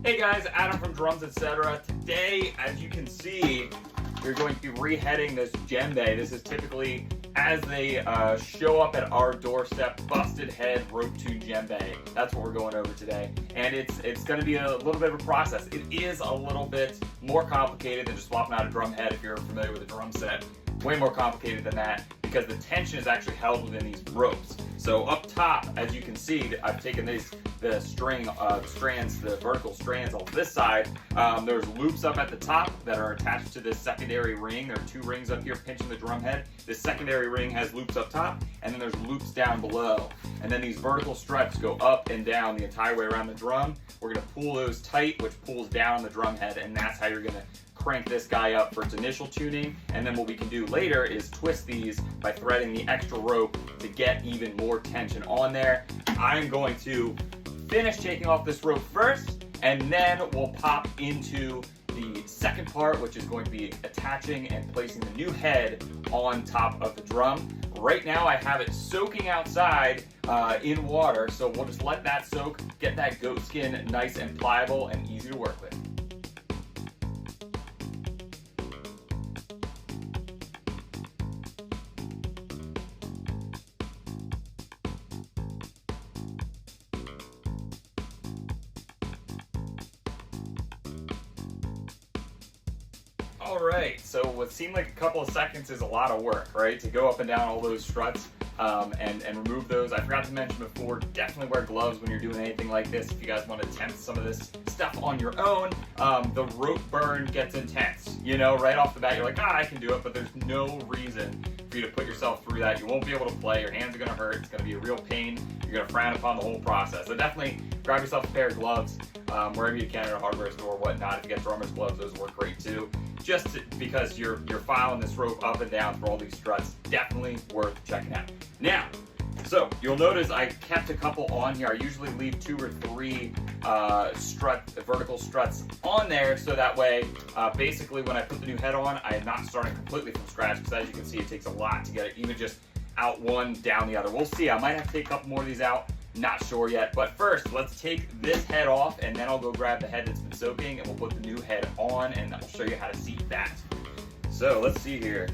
Hey guys, Adam from Drums Etc. Today, as you can see, we're going to be reheading this djembe. This is typically as they show up at our doorstep, busted head rope tune djembe. That's what we're going over today. And it's going to be a little bit of a process. It is a little bit more complicated than just swapping out a drum head if you're familiar with a drum set. Way more complicated than that because the tension is actually held within these ropes. So up top, as you can see, I've taken the strands, the vertical strands on this side. There's loops up at the top that are attached to this secondary ring. There are two rings up here pinching the drum head. This secondary ring has loops up top, and then there's loops down below. And then these vertical struts go up and down the entire way around the drum. We're gonna pull those tight, which pulls down the drum head, and that's how you're gonna crank this guy up for its initial tuning. And then what we can do later is twist these by threading the extra rope to get even more tension on there. I'm going to finish taking off this rope first, and then we'll pop into the second part, which is going to be attaching and placing the new head on top of the drum. Right now I have it soaking outside in water, so we'll just let that soak, get that goat skin nice and pliable and easy to work with. Alright, so what seemed like a couple of seconds is a lot of work, right? To go up and down all those struts and remove those. I forgot to mention before, definitely wear gloves when you're doing anything like this. If you guys want to attempt some of this stuff on your own, the rope burn gets intense. You know, right off the bat, you're like, I can do it, but there's no reason for you to put yourself through that. You won't be able to play, your hands are going to hurt, it's going to be a real pain, you're going to frown upon the whole process. So definitely grab yourself a pair of gloves, wherever you can at a hardware store or whatnot. If you get drummer's gloves, those work great too. Just because you're filing this rope up and down through all these struts, definitely worth checking out. Now, so you'll notice I kept a couple on here. I usually leave 2 or 3 vertical struts on there, so that way, basically when I put the new head on, I am not starting completely from scratch, because as you can see, it takes a lot to get it even just out one, down the other. We'll see. I might have to take a couple more of these out. Not sure yet, but first let's take this head off, and then I'll go grab the head that's been soaking, and we'll put the new head on, and I'll show you how to seat that. So let's see here.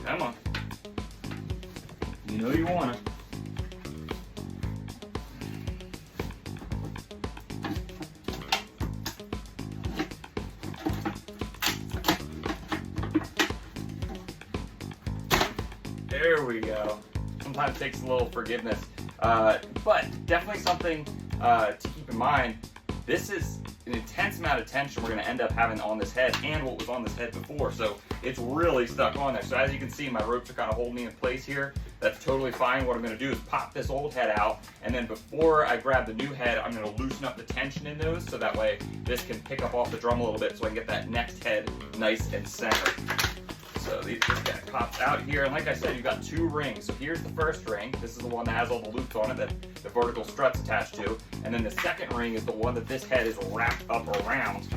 Come on. You know you want it. There we go. Sometimes it takes a little forgiveness, but definitely something to keep in mind. This is an intense amount of tension we're going to end up having on this head and what was on this head before, so it's really stuck on there. So as you can see, my ropes are kind of holding me in place here. That's totally fine. What I'm going to do is pop this old head out, and then before I grab the new head, I'm going to loosen up the tension in those, so that way this can pick up off the drum a little bit, so I can get that next head nice and centered. So this guy pops out here, and like I said, you've got 2 rings. So here's the first ring. This is the one that has all the loops on it that the vertical strut's attached to. And then the second ring is the one that this head is wrapped up around.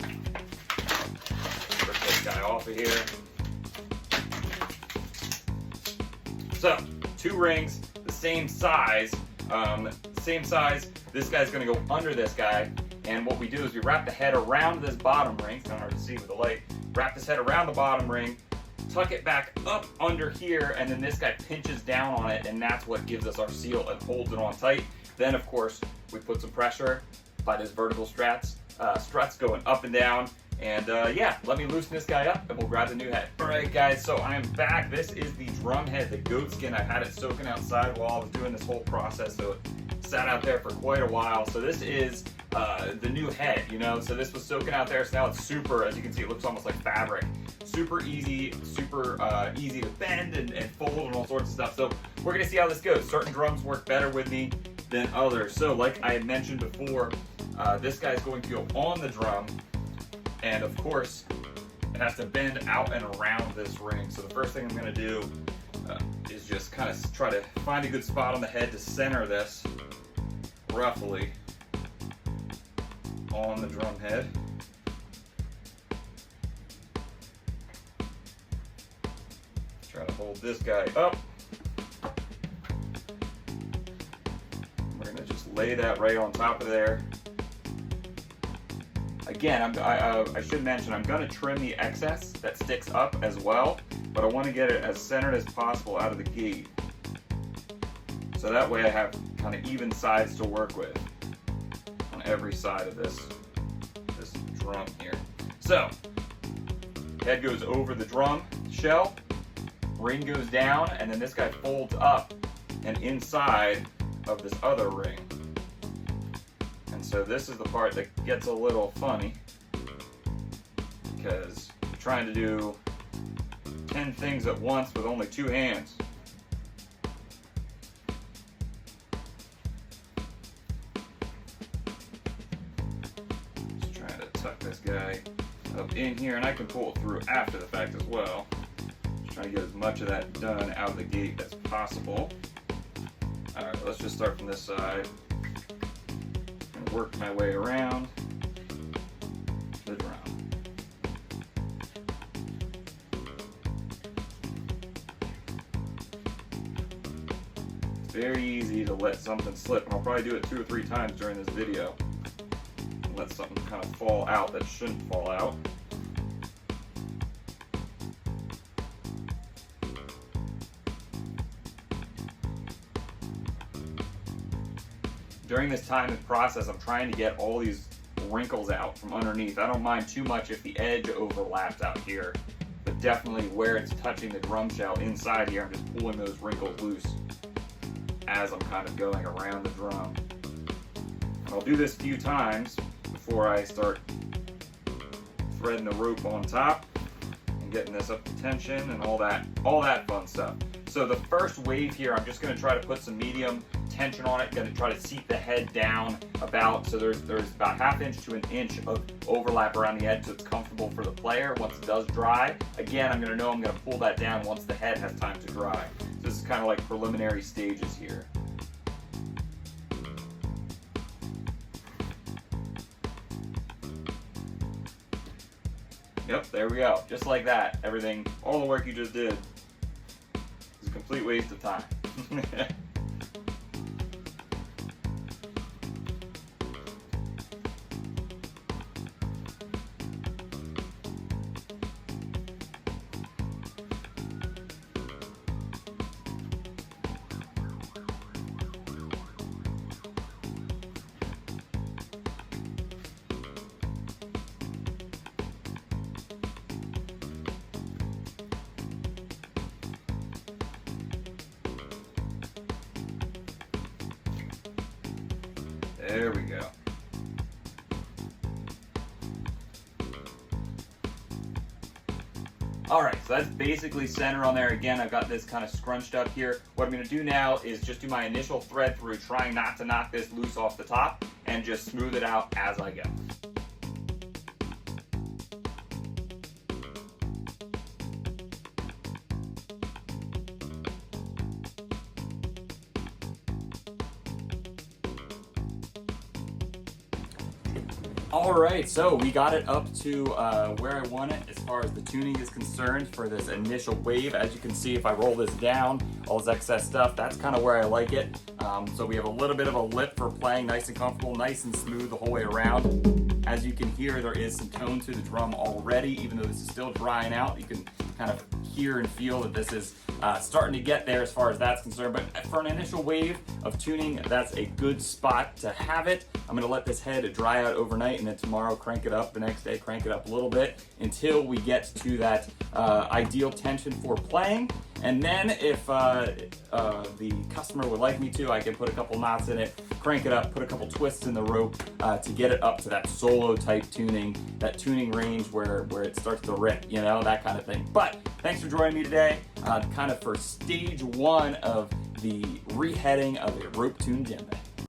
Rip this guy off of here. So 2 rings, the same size. This guy's going to go under this guy. And what we do is we wrap the head around this bottom ring. It's kind of hard to see with the light. Wrap this head around the bottom ring, tuck it back up under here, and then this guy pinches down on it, and that's what gives us our seal and holds it on tight. Then, of course, we put some pressure by these vertical struts going up and down. And yeah, let me loosen this guy up, and we'll grab the new head. All right, guys, so I am back. This is the drum head, the goat skin. I've had it soaking outside while I was doing this whole process, so it sat out there for quite a while. So this is the new head, you know, so this was soaking out there, so now it's super, as you can see, it looks almost like fabric. Super easy to bend and fold and all sorts of stuff. So we're gonna see how this goes. Certain drums work better with me than others. So like I had mentioned before, this guy's going to go on the drum, and of course, it has to bend out and around this ring. So the first thing I'm gonna do is just kind of try to find a good spot on the head to center this roughly on the drum head. Try to hold this guy up. lay that right on top of there. Again, I should mention I'm going to trim the excess that sticks up as well, but I want to get it as centered as possible out of the gate. So that way I have kind of even sides to work with on every side of this drum here. So, head goes over the drum shell, ring goes down, and then this guy folds up and inside of this other ring. And so this is the part that gets a little funny because you're trying to do 10 things at once with only 2 hands. Just trying to tuck this guy up in here, and I can pull it through after the fact as well. Just trying to get as much of that done out of the gate as possible. Alright, let's just start from this side and work my way around the drum. It's very easy to let something slip, and I'll probably do it 2 or 3 times during this video. Let something kind of fall out that shouldn't fall out. During this time and process, I'm trying to get all these wrinkles out from underneath. I don't mind too much if the edge overlaps out here, but definitely where it's touching the drum shell inside here, I'm just pulling those wrinkles loose as I'm kind of going around the drum. And I'll do this a few times before I start threading the rope on top and getting this up to tension and all that fun stuff. So the first wave here, I'm just going to try to put some medium tension on it. Going to try to seat the head down about, so there's about 1/2 inch to 1 inch of overlap around the edge so it's comfortable for the player once it does dry. Again, I'm going to pull that down once the head has time to dry. So this is kind of like preliminary stages here. Yep, there we go. Just like that. Everything, all the work you just did is a complete waste of time. There we go. Alright, so that's basically center on there. Again, I've got this kind of scrunched up here. What I'm going to do now is just do my initial thread through, trying not to knock this loose off the top, and just smooth it out as I go. Alright, so we got it up to where I want it as far as the tuning is concerned for this initial wave. As you can see, if I roll this down, all this excess stuff, that's kind of where I like it. So we have a little bit of a lip for playing nice and comfortable, nice and smooth the whole way around. As you can hear, there is some tone to the drum already, even though this is still drying out. You can kind of hear and feel that this is starting to get there as far as that's concerned. But for an initial wave of tuning, that's a good spot to have it. I'm going to let this head dry out overnight, and then tomorrow crank it up, the next day crank it up a little bit until we get to that ideal tension for playing. And then if the customer would like me to, I can put a couple knots in it, crank it up, put a couple twists in the rope to get it up to that solo type tuning, that tuning range where it starts to rip, you know, that kind of thing. But thanks for joining me today, kind of for stage 1 of the reheading of a rope tuned djembe.